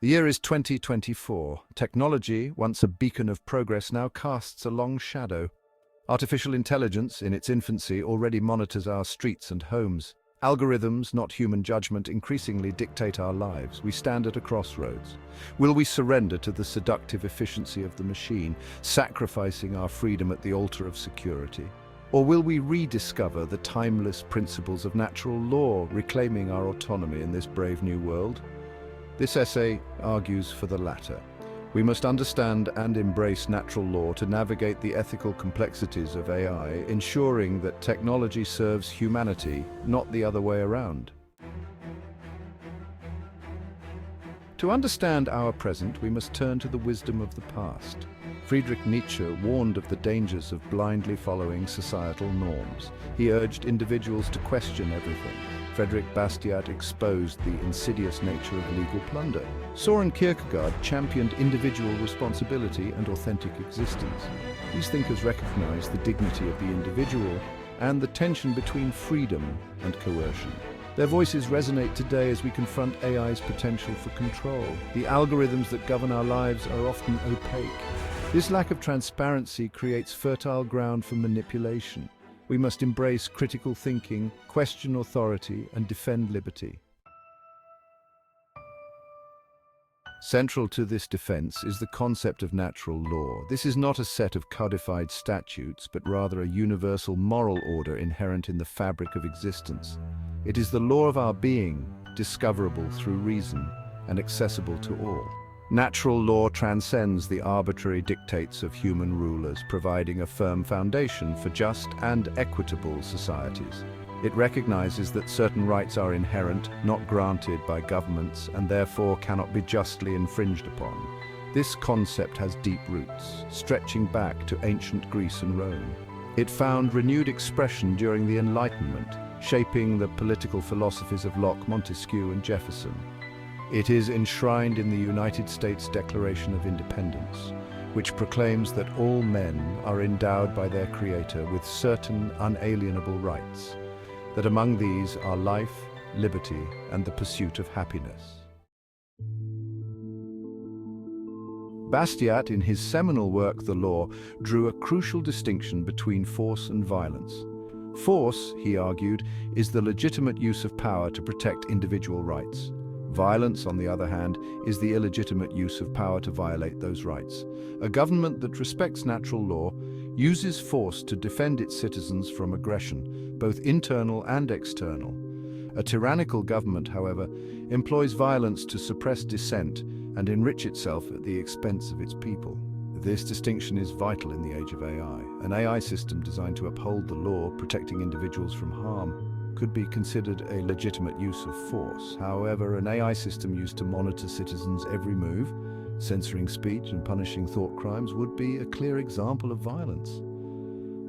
The year is 2024. Technology, once a beacon of progress, now casts a long shadow. Artificial intelligence, in its infancy, already monitors our streets and homes. Algorithms, not human judgment, increasingly dictate our lives. We stand at a crossroads. Will we surrender to the seductive efficiency of the machine, sacrificing our freedom at the altar of security? Or will we rediscover the timeless principles of natural law, reclaiming our autonomy in this brave new world? This essay argues for the latter. We must understand and embrace natural law to navigate the ethical complexities of AI, ensuring that technology serves humanity, not the other way around. To understand our present, we must turn to the wisdom of the past. Friedrich Nietzsche warned of the dangers of blindly following societal norms. He urged individuals to question everything. Frederick Bastiat exposed the insidious nature of legal plunder. Soren Kierkegaard championed individual responsibility and authentic existence. These thinkers recognized the dignity of the individual and the tension between freedom and coercion. Their voices resonate today as we confront AI's potential for control. The algorithms that govern our lives are often opaque. This lack of transparency creates fertile ground for manipulation. We must embrace critical thinking, question authority, and defend liberty. Central to this defense is the concept of natural law. This is not a set of codified statutes, but rather a universal moral order inherent in the fabric of existence. It is the law of our being, discoverable through reason and accessible to all. Natural law transcends the arbitrary dictates of human rulers, providing a firm foundation for just and equitable societies. It recognizes that certain rights are inherent, not granted by governments, and therefore cannot be justly infringed upon. This concept has deep roots, stretching back to ancient Greece and Rome. It found renewed expression during the Enlightenment, shaping the political philosophies of Locke, Montesquieu, and Jefferson. It is enshrined in the United States Declaration of Independence, which proclaims that all men are endowed by their Creator with certain unalienable rights, that among these are life, liberty, and the pursuit of happiness. Bastiat, in his seminal work The Law, drew a crucial distinction between force and violence. Force, he argued, is the legitimate use of power to protect individual rights. Violence, on the other hand, is the illegitimate use of power to violate those rights. A government that respects natural law uses force to defend its citizens from aggression, both internal and external. A tyrannical government, however, employs violence to suppress dissent and enrich itself at the expense of its people. This distinction is vital in the age of AI. An AI system designed to uphold the law, protecting individuals from harm, could be considered a legitimate use of force. However, an AI system used to monitor citizens' every move, censoring speech and punishing thought crimes, would be a clear example of violence.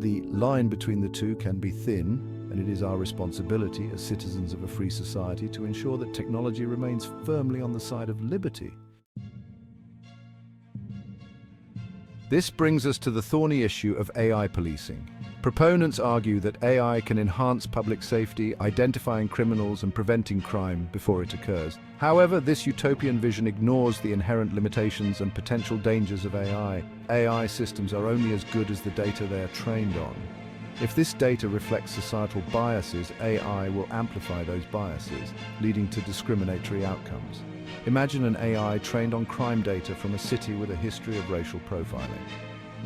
The line between the two can be thin, and it is our responsibility as citizens of a free society to ensure that technology remains firmly on the side of liberty. This brings us to the thorny issue of AI policing. Proponents argue that AI can enhance public safety, identifying criminals and preventing crime before it occurs. However, this utopian vision ignores the inherent limitations and potential dangers of AI. AI systems are only as good as the data they are trained on. If this data reflects societal biases, AI will amplify those biases, leading to discriminatory outcomes. Imagine an AI trained on crime data from a city with a history of racial profiling.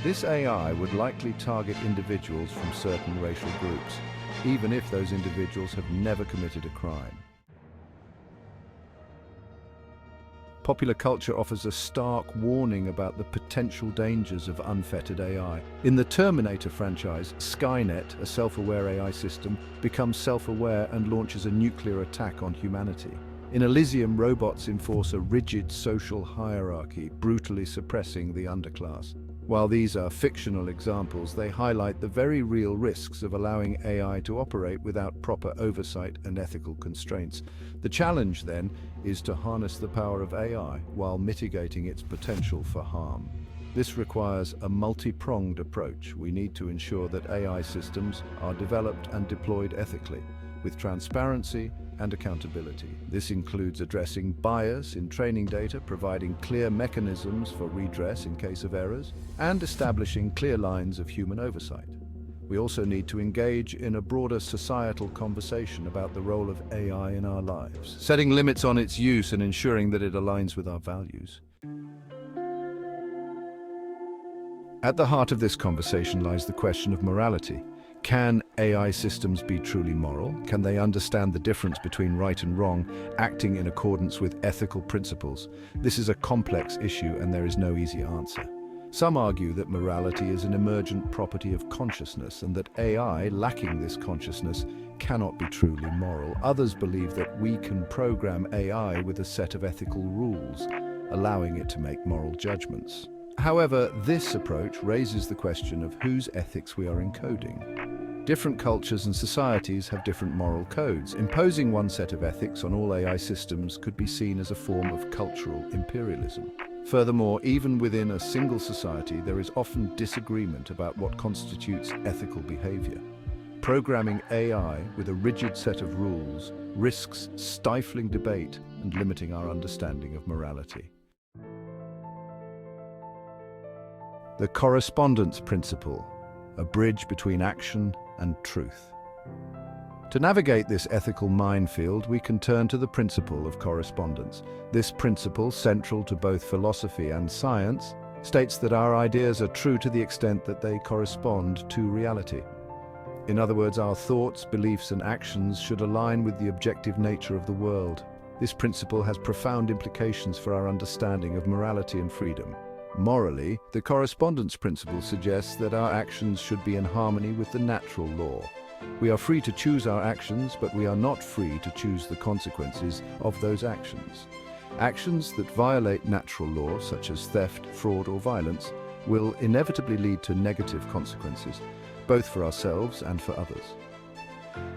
This AI would likely target individuals from certain racial groups, even if those individuals have never committed a crime. Popular culture offers a stark warning about the potential dangers of unfettered AI. In the Terminator franchise, Skynet, a self-aware AI system, becomes self-aware and launches a nuclear attack on humanity. In Elysium, robots enforce a rigid social hierarchy, brutally suppressing the underclass. While these are fictional examples, they highlight the very real risks of allowing AI to operate without proper oversight and ethical constraints. The challenge, then, is to harness the power of AI while mitigating its potential for harm. This requires a multi-pronged approach. We need to ensure that AI systems are developed and deployed ethically, with transparency and accountability. This includes addressing bias in training data, providing clear mechanisms for redress in case of errors, and establishing clear lines of human oversight. We also need to engage in a broader societal conversation about the role of AI in our lives, setting limits on its use and ensuring that it aligns with our values. At the heart of this conversation lies the question of morality. Can AI systems be truly moral? Can they understand the difference between right and wrong, acting in accordance with ethical principles? This is a complex issue and there is no easy answer. Some argue that morality is an emergent property of consciousness and that AI, lacking this consciousness, cannot be truly moral. Others believe that we can program AI with a set of ethical rules, allowing it to make moral judgments. However, this approach raises the question of whose ethics we are encoding. Different cultures and societies have different moral codes. Imposing one set of ethics on all AI systems could be seen as a form of cultural imperialism. Furthermore, even within a single society, there is often disagreement about what constitutes ethical behavior. Programming AI with a rigid set of rules risks stifling debate and limiting our understanding of morality. The correspondence principle, a bridge between action and truth. To navigate this ethical minefield, we can turn to the principle of correspondence. This principle, central to both philosophy and science, states that our ideas are true to the extent that they correspond to reality. In other words, our thoughts, beliefs, and actions should align with the objective nature of the world. This principle has profound implications for our understanding of morality and freedom. Morally, the correspondence principle suggests that our actions should be in harmony with the natural law. We are free to choose our actions, but we are not free to choose the consequences of those actions. Actions that violate natural law, such as theft, fraud, or violence, will inevitably lead to negative consequences, both for ourselves and for others.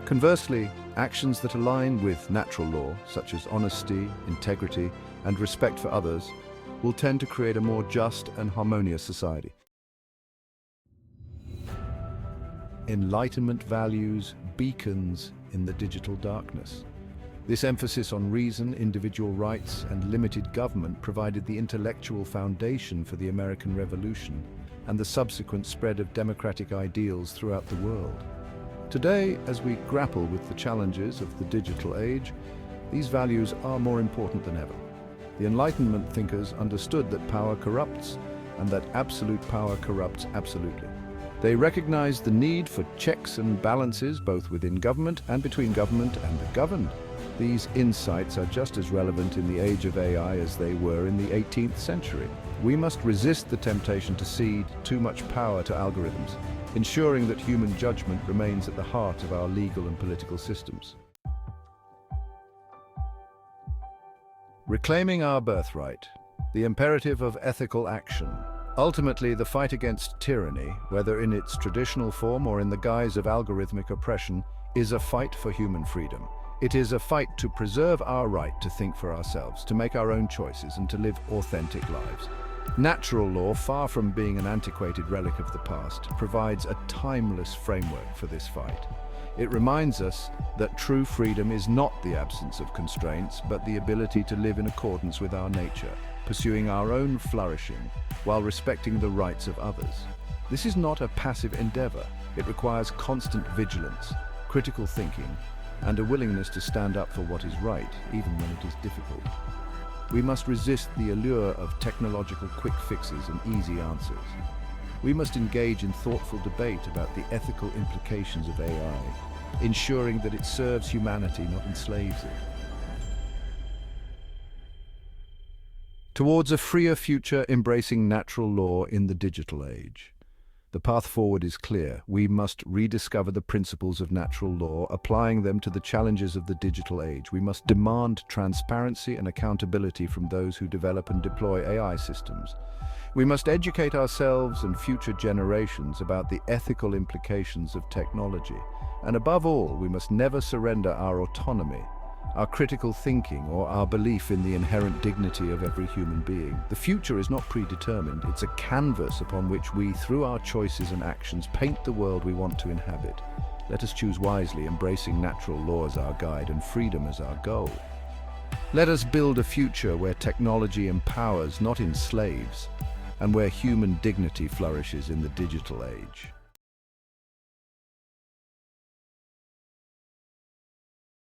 Conversely, actions that align with natural law, such as honesty, integrity, and respect for others, will tend to create a more just and harmonious society. Enlightenment values beacons in the digital darkness. This emphasis on reason, individual rights, and limited government provided the intellectual foundation for the American Revolution and the subsequent spread of democratic ideals throughout the world. Today, as we grapple with the challenges of the digital age, these values are more important than ever. The Enlightenment thinkers understood that power corrupts and that absolute power corrupts absolutely. They recognized the need for checks and balances both within government and between government and the governed. These insights are just as relevant in the age of AI as they were in the 18th century. We must resist the temptation to cede too much power to algorithms, ensuring that human judgment remains at the heart of our legal and political systems. Reclaiming our birthright, the imperative of ethical action. Ultimately, the fight against tyranny, whether in its traditional form or in the guise of algorithmic oppression, is a fight for human freedom. It is a fight to preserve our right to think for ourselves, to make our own choices, and to live authentic lives. Natural law, far from being an antiquated relic of the past, provides a timeless framework for this fight. It reminds us that true freedom is not the absence of constraints, but the ability to live in accordance with our nature, pursuing our own flourishing while respecting the rights of others. This is not a passive endeavor. It requires constant vigilance, critical thinking, and a willingness to stand up for what is right, even when it is difficult. We must resist the allure of technological quick fixes and easy answers. We must engage in thoughtful debate about the ethical implications of AI, ensuring that it serves humanity, not enslaves it. Towards a freer future embracing natural law in the digital age. The path forward is clear. We must rediscover the principles of natural law, applying them to the challenges of the digital age. We must demand transparency and accountability from those who develop and deploy AI systems. We must educate ourselves and future generations about the ethical implications of technology. And above all, we must never surrender our autonomy, our critical thinking, or our belief in the inherent dignity of every human being. The future is not predetermined. It's a canvas upon which we, through our choices and actions, paint the world we want to inhabit. Let us choose wisely, embracing natural law as our guide and freedom as our goal. Let us build a future where technology empowers, not enslaves, and where human dignity flourishes in the digital age.